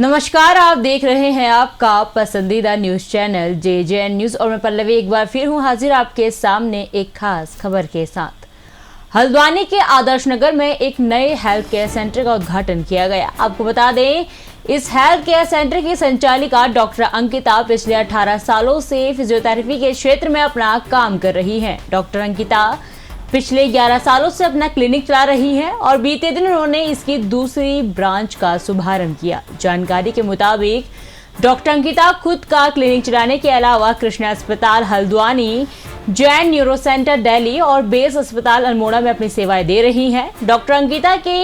नमस्कार, आप देख रहे हैं आपका पसंदीदा न्यूज चैनल JJN न्यूज और मैं पल्लवी एक बार फिर हूं हाजिर आपके सामने एक खास खबर के साथ। हल्द्वानी के आदर्श नगर में एक नए हेल्थ केयर सेंटर का उद्घाटन किया गया। आपको बता दें, इस हेल्थ केयर सेंटर की संचालिका डॉक्टर अंकिता पिछले 18 सालों से फिजियोथेरेपी के क्षेत्र में अपना काम कर रही हैं। डॉक्टर अंकिता पिछले 11 सालों से अपना क्लिनिक चला रही हैं और बीते दिन उन्होंने इसकी दूसरी ब्रांच का शुभारंभ किया। जानकारी के मुताबिक डॉक्टर अंकिता खुद का क्लिनिक चलाने के अलावा कृष्णा अस्पताल हल्द्वानी, जैन न्यूरो सेंटर दिल्ली और बेस अस्पताल अल्मोड़ा में अपनी सेवाएं दे रही हैं। डॉक्टर अंकिता के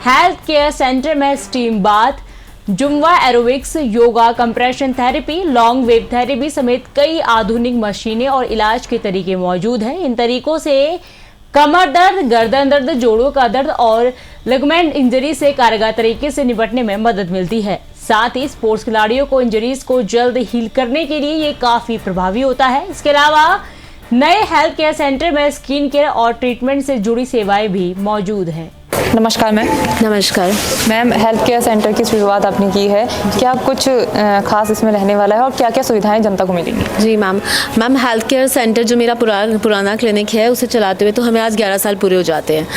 हेल्थ केयर सेंटर में steam bath, Zumba aerobics, yoga, compression therapy, long wave therapy समेत कई आधुनिक मशीनें और इलाज के तरीके मौजूद हैं। इन तरीकों से कमर दर्द, गर्दन दर्द, जोड़ों का दर्द और लिगामेंट इंजरी से कारगर तरीके से निपटने में मदद मिलती है। साथ ही स्पोर्ट्स खिलाड़ियों को इंजरीज को जल्द हील करने के लिए ये काफी प्रभावी होता है। इसके अलावा नए हेल्थ केयर सेंटर में स्किन केयर और ट्रीटमेंट से जुड़ी सेवाएं भी मौजूद हैं। नमस्कार मैम। नमस्कार मैम, हेल्थ केयर सेंटर की शुरुआत आपने की है, क्या कुछ खास इसमें रहने वाला है और क्या क्या सुविधाएं जनता को मिलेंगी? जी मैम हेल्थ केयर सेंटर जो मेरा पुराना क्लिनिक है उसे चलाते हुए तो हमें आज 11 साल पूरे हो जाते हैं।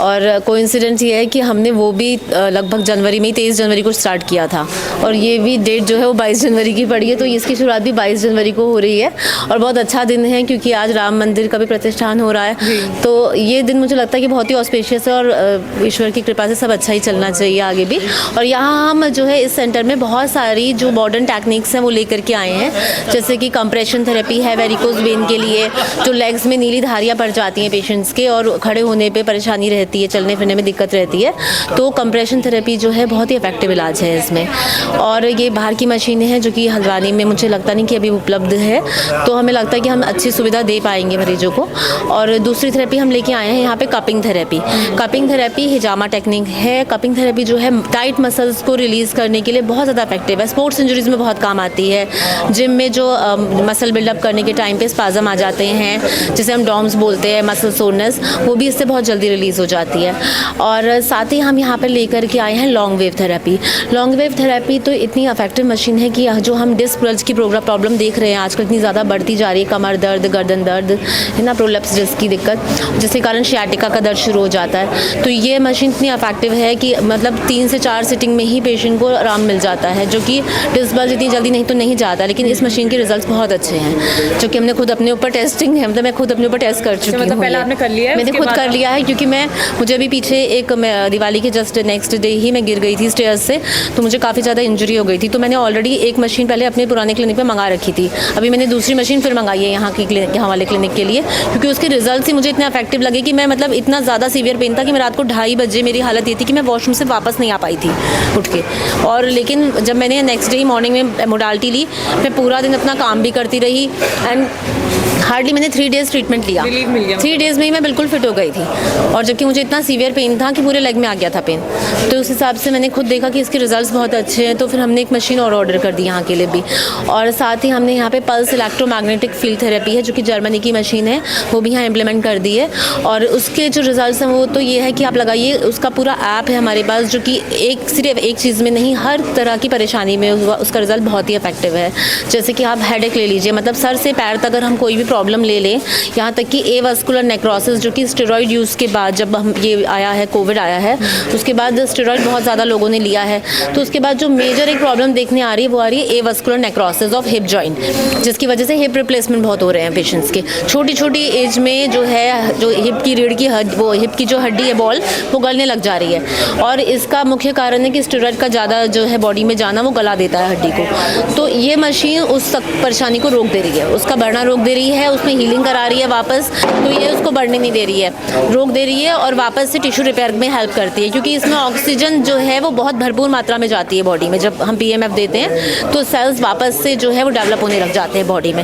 और कोइंसिडेंस ये है कि हमने वो भी लगभग जनवरी में 23 जनवरी को स्टार्ट किया था और ये भी डेट जो है वो 22 जनवरी की पड़ी है, तो इसकी शुरुआत भी 22 जनवरी को हो रही है। और बहुत अच्छा दिन है क्योंकि आज राम मंदिर का भी प्रतिष्ठान हो रहा है, तो ये दिन मुझे लगता है कि बहुत ही ऑस्पेशियस है और ईश्वर की कृपा से सब अच्छा ही चलना चाहिए आगे भी। और यहाँ हम जो है इस सेंटर में बहुत सारी जो मॉडर्न टेक्निक्स हैं वो लेकर के आए हैं, जैसे कि कंप्रेशन थेरेपी है वेरिकोज वेन के लिए, जो लेग्स में नीली धारियाँ पड़ जाती हैं पेशेंट्स के और खड़े होने पे परेशानी रहती है, चलने फिरने में दिक्कत रहती है, तो कंप्रेशन थेरेपी जो है बहुत ही इफेक्टिव इलाज है इसमें। और ये बाहर की मशीनें हैं जो कि हल्द्वानी में मुझे लगता नहीं कि अभी उपलब्ध है, तो हमें लगता है कि हम अच्छी सुविधा दे पाएंगे मरीजों को। और दूसरी थेरेपी हम लेके आए हैं यहाँ पे कपिंग थेरेपी हिजामा टेक्निक है। कपिंग थेरेपी जो है टाइट मसल्स को रिलीज करने के लिए बहुत ज़्यादा इफेक्टिव है, स्पोर्ट्स इंजरीज में बहुत काम आती है। जिम में जो मसल बिल्डअप करने के टाइम पे स्पाज़म आ जाते हैं, जिसे हम डॉम्स बोलते हैं, मसल सोरनेस, वो भी इससे बहुत जल्दी रिलीज हो जाती है। और साथ ही हम यहाँ पर लेकर के आए हैं लॉन्ग वेव थेरेपी। तो इतनी इफेक्टिव मशीन है कि जो हम डिस्क बल्ज की प्रॉब्लम देख रहे हैं आजकल इतनी ज़्यादा बढ़ती जा रही है, कमर दर्द, गर्दन दर्द है ना, प्रोलैप्स डिस्क की दिक्कत, जिसके कारण शियाटिका का दर्द शुरू हो जाता है। तो ये मशीन इतनी इफेक्टिव है कि मतलब 3 से 4 सिटिंग में ही पेशेंट को आराम मिल जाता है, जो कि डिस्क बल्ज इतनी जल्दी नहीं तो नहीं जाता। लेकिन इस मशीन के रिजल्ट्स बहुत अच्छे हैं, जो कि हमने खुद अपने ऊपर टेस्टिंग है, मतलब मैं खुद अपने ऊपर टेस्ट कर चुकी हूँ। पहले आपने कर लिया है? मैंने खुद कर लिया है क्योंकि मुझे अभी पीछे एक दिवाली के जस्ट नेक्स्ट डे ही मैं गिर गई थी स्टेयर्स से, तो मुझे काफ़ी ज़्यादा इंजरी हो गई थी। तो मैंने ऑलरेडी एक मशीन पहले अपने पुराने क्लिनिक में मंगा रखी थी, अभी मैंने दूसरी मशीन फिर मंगाई है यहाँ वाले क्लिनिक के लिए, क्योंकि उसके रिजल्ट ही मुझे इतने इफेक्टिव लगे कि मैं मतलब इतना ज़्यादा सीवियर पेन था कि मैं रात को 2:30 बजे मेरी हालत ये थी कि मैं वॉशरूम से वापस नहीं आ पाई थी उठ के। और लेकिन जब मैंने नेक्स्ट डे मॉर्निंग में मोडालिटी ली, मैं पूरा दिन अपना काम भी करती रही एंड हार्डली मैंने 3 डेज़ ट्रीटमेंट लिया, 3 डेज़ में ही मैं बिल्कुल फिट हो गई थी। और जबकि मुझे इतना सीवियर पेन था कि पूरे लेग में आ गया था पेन, तो उस हिसाब से मैंने खुद देखा कि इसके रिजल्ट्स बहुत अच्छे हैं, तो फिर हमने एक मशीन और ऑर्डर कर दी यहाँ के लिए भी। और साथ ही हमने यहाँ पे पल्स इलेक्ट्रोमैग्नेटिक फील्ड थेरेपी है, जो कि जर्मनी की मशीन है, वो भी यहाँ इम्प्लीमेंट कर दी है। और उसके जो रिजल्ट्स हैं वो तो ये है कि आप लगाइए, उसका पूरा ऐप है हमारे पास, जो कि सिर्फ एक चीज़ में नहीं, हर तरह की परेशानी में उसका रिजल्ट बहुत ही इफेक्टिव है। जैसे कि आप हेडेक ले लीजिए, मतलब सर से पैर तक अगर हम कोई भी प्रॉब्लम ले लें, यहाँ तक कि एवास्कुलर नेक्रोसिस, जो कि स्टेरॉइड यूज़ के बाद जब हम ये आया है, कोविड आया है, उसके बाद स्टेरॉइड बहुत ज़्यादा लोगों ने लिया है, तो उसके बाद जो मेजर एक प्रॉब्लम देखने आ रही है वो आ रही है avascular necrosis of hip joint, जिसकी वजह से हिप रिप्लेसमेंट बहुत हो रहे हैं पेशेंट्स के। छोटी एज में जो है, जो हिप की रीढ़ की वो हिप की जो हड्डी है बॉल, वो गलने लग जा रही है। और इसका मुख्य कारण है कि स्टेरॉइड का ज़्यादा जो है बॉडी में जाना, वो गला देता है हड्डी को। तो ये मशीन उस परेशानी को रोक दे रही है, उसका बढ़ना रोक दे रही है, उसमें हीलिंग करा रही है वापस, तो ये उसको बढ़ने नहीं दे रही है, रोक दे रही है और वापस से टिश्यू रिपेयर में हेल्प करती है, क्योंकि इसमें ऑक्सीजन जो है वो बहुत भरपूर मात्रा में जाती है बॉडी में। जब हम PMF देते हैं तो सेल्स वापस से जो है वो डेवलप होने लग जाते हैं बॉडी में,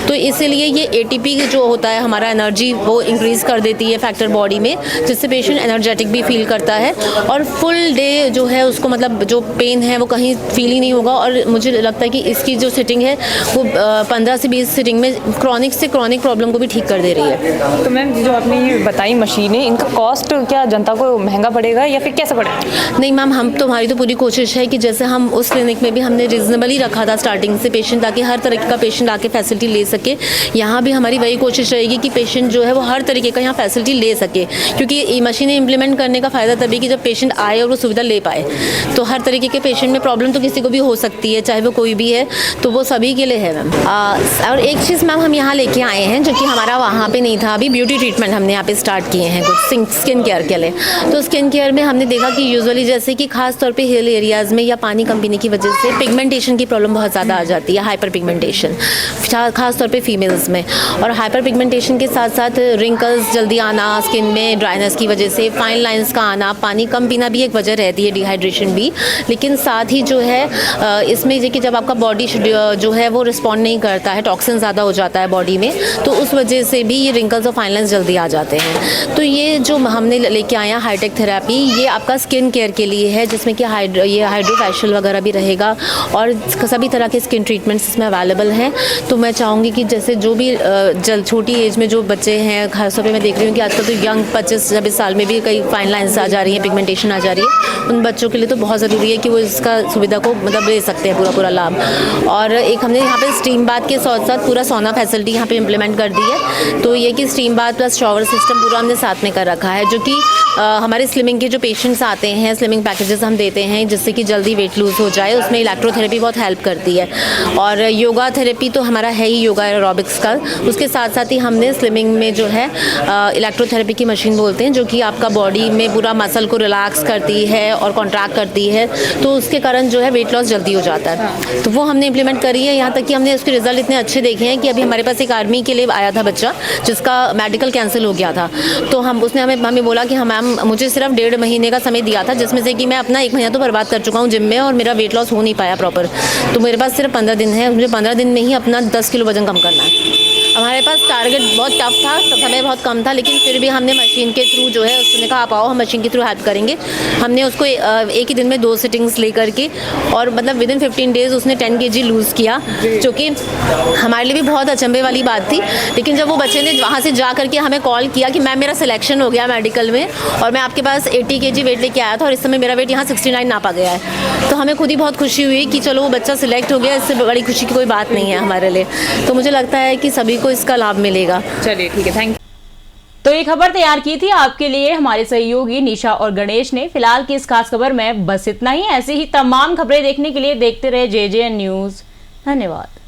तो इसीलिए ये ATP जो होता है हमारा एनर्जी, वो इंक्रीज़ कर देती है फैक्टर बॉडी में, जिससे पेशेंट एनर्जेटिक एनर्जेटिक भी फील करता है और फुल डे जो है उसको मतलब जो पेन है वो कहीं फील ही नहीं होगा। और मुझे लगता है कि इसकी जो सिटिंग है वो 15 से 20 सिटिंग में क्रॉनिक से क्रॉनिक प्रॉब्लम को भी ठीक कर दे रही है। तो मैम जो आपने ये बताई मशीनें, इनका कॉस्ट क्या जनता को महंगा पड़ेगा या फिर कैसे पड़ेगा? नहीं मैम, हमारी तो पूरी कोशिश है कि जैसे हम उस क्लिनिक में भी हमने रिजनेबल ही रखा था स्टार्टिंग से पेशेंट, ताकि हर तरह का पेशेंट आके फैसिलिटी ले सके। यहाँ भी हमारी वही कोशिश रहेगी कि पेशेंट जो है वो हर तरीके का यहाँ फैसिलिटी ले सके, क्योंकि ये मशीनें इंप्लीमेंट करने का फ़ायदा तभी कि जब पेशेंट आए और वो सुविधा ले पाए। तो हर तरीके के पेशेंट में प्रॉब्लम तो किसी को भी हो सकती है, चाहे वो कोई भी है, तो वो सभी के लिए है मैम। और एक चीज़ मैम हम यहाँ लेके आए हैं जो कि हमारा वहाँ पे नहीं था, अभी ब्यूटी ट्रीटमेंट हमने यहाँ पे स्टार्ट किए हैं कुछ स्किन केयर के लिए। तो स्किन केयर में हमने देखा कि यूजुअली जैसे कि खास तौर पे हिल एरियाज़ में या पानी कम पीने की वजह से पिगमेंटेशन की प्रॉब्लम बहुत ज़्यादा आ जाती है, हाइपर पिगमेंटेशन खास तौर पे फीमेल्स में। और हाइपर पिगमेंटेशन के साथ साथ रिंकल्स जल्दी आना स्किन में, ड्राइनेस की वजह से फाइन लाइंस का आना, पानी कम पीना भी एक वजह रहती है, डिहाइड्रेशन भी। लेकिन साथ ही जो है इसमें कि जब आपका बॉडी जो है वो रिस्पॉन्ड नहीं करता है, टॉक्सिन ज़्यादा हो जाता है बॉडी में, तो उस वजह से भी ये रिंकल्स और फाइन लाइंस जल्दी आ जाते हैं। तो ये जो हमने लेके आए हैं हाईटेक थेरेपी, ये आपका स्किन केयर के लिए है, जिसमें कि ये हाइड्रोफेशियल वगैरह भी रहेगा और सभी तरह के स्किन ट्रीटमेंट्स इसमें अवेलेबल हैं। तो मैं चाहूँगी कि जैसे जो भी छोटी एज में जो बच्चे हैं, खासतौर पे मैं देख रही हूँ कि आजकल तो यंग 25-26 साल में भी कई फाइन लाइंस आ जा रही हैं, पिगमेंटेशन आ जा रही है, उन बच्चों के लिए तो बहुत ज़रूरी है कि वो इसका सुविधा को मतलब ले सकते हैं पूरा लाभ। और एक हमने यहाँ पे स्टीम बाथ के साथ साथ पूरा सोना फैसिलिटी यहाँ पे इम्प्लीमेंट कर दी है। तो ये कि steam bath plus shower system पूरा हमने साथ में कर रखा है, जो कि हमारे स्लिमिंग के जो पेशेंट्स आते हैं, स्लिमिंग पैकेजेस हम देते हैं जिससे कि जल्दी वेट लूज़ हो जाए, उसमें इलेक्ट्रोथेरेपी बहुत हेल्प करती है। और योगा थेरेपी तो हमारा है ही, योगा एरोबिक्स का, उसके साथ साथ ही हमने स्लिमिंग में जो है इलेक्ट्रोथेरेपी की मशीन बोलते हैं, जो कि आपका बॉडी में पूरा मसल को रिलैक्स करती है और कॉन्ट्रैक्ट करती है, तो उसके कारण जो है वेट लॉस जल्दी हो जाता है। तो वो हमने इम्प्लीमेंट करी है, यहाँ तक कि हमने उसके रिजल्ट इतने अच्छे देखे हैं कि अभी हमारे पास एक आर्मी के लिए आया था बच्चा जिसका मेडिकल कैंसिल हो गया था। तो उसने हमें बोला कि मैम मुझे सिर्फ 1.5 महीने का समय दिया था, जिसमें से कि मैं अपना 1 महीना तो बर्बाद कर चुका हूँ जिम में और मेरा वेट लॉस हो नहीं पाया प्रॉपर। तो मेरे पास सिर्फ 15 दिन है, मुझे 15 दिन में ही अपना 10 किलो वजन कम करना है। हमारे पास टारगेट बहुत टफ था, समय बहुत कम था, लेकिन फिर भी हमने मशीन के थ्रू जो है उसने कहा आप आओ, हम मशीन के थ्रू हेल्प करेंगे। हमने उसको एक ही दिन में 2 सिटिंग्स ले करके और मतलब विदिन 15 डेज़ उसने 10 kg लूज़ किया, जो कि हमारे लिए भी बहुत अचंभे वाली बात थी। लेकिन जब वो बच्चे ने वहाँ से जा करके हमें कॉल किया कि मैम मेरा सिलेक्शन हो गया मेडिकल में और मैं आपके पास 80 kg वेट लेके आया था और इस समय मेरा वेट यहाँ 69 नापा गया है, तो हमें खुद ही बहुत खुशी हुई कि चलो वो बच्चा सिलेक्ट हो गया, इससे बड़ी खुशी की कोई बात नहीं है हमारे लिए। तो मुझे लगता है कि सभी को इसका लाभ मिलेगा। चलिए ठीक है, थैंक यू। तो ये खबर तैयार की थी आपके लिए हमारे सहयोगी निशा और गणेश ने। फिलहाल की इस खास खबर में बस इतना ही। ऐसी ही तमाम खबरें देखने के लिए देखते रहे JJN न्यूज़। धन्यवाद।